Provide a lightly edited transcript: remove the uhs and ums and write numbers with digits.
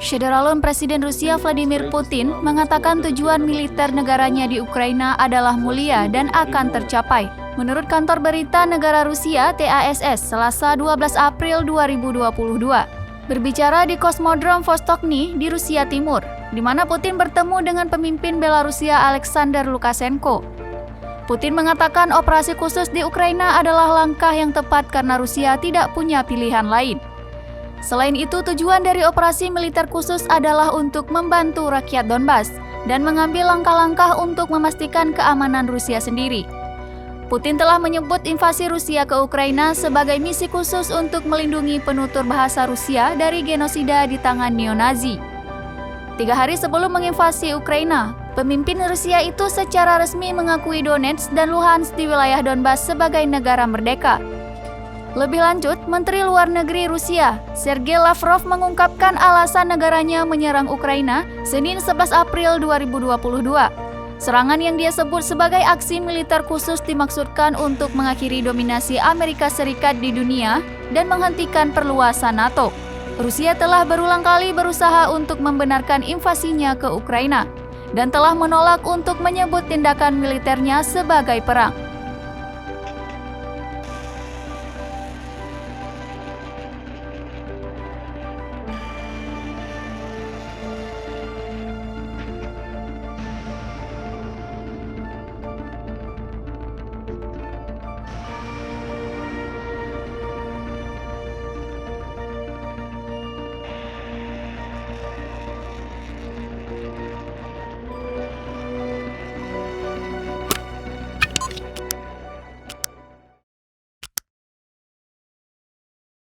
Syederalun Presiden Rusia Vladimir Putin mengatakan tujuan militer negaranya di Ukraina adalah mulia dan akan tercapai. Menurut kantor berita negara Rusia TASS Selasa 12 April 2022. Berbicara di Kosmodrom Vostokny di Rusia Timur, di mana Putin bertemu dengan pemimpin Belarusia Alexander Lukashenko. Putin mengatakan operasi khusus di Ukraina adalah langkah yang tepat karena Rusia tidak punya pilihan lain. Selain itu, tujuan dari operasi militer khusus adalah untuk membantu rakyat Donbas dan mengambil langkah-langkah untuk memastikan keamanan Rusia sendiri. Putin telah menyebut invasi Rusia ke Ukraina sebagai misi khusus untuk melindungi penutur bahasa Rusia dari genosida di tangan neo-Nazi. 3 hari sebelum menginvasi Ukraina, pemimpin Rusia itu secara resmi mengakui Donetsk dan Luhansk di wilayah Donbas sebagai negara merdeka. Lebih lanjut, Menteri Luar Negeri Rusia, Sergei Lavrov mengungkapkan alasan negaranya menyerang Ukraina Senin 11 April 2022. Serangan yang dia sebut sebagai aksi militer khusus dimaksudkan untuk mengakhiri dominasi Amerika Serikat di dunia dan menghentikan perluasan NATO. Rusia telah berulang kali berusaha untuk membenarkan invasinya ke Ukraina dan telah menolak untuk menyebut tindakan militernya sebagai perang.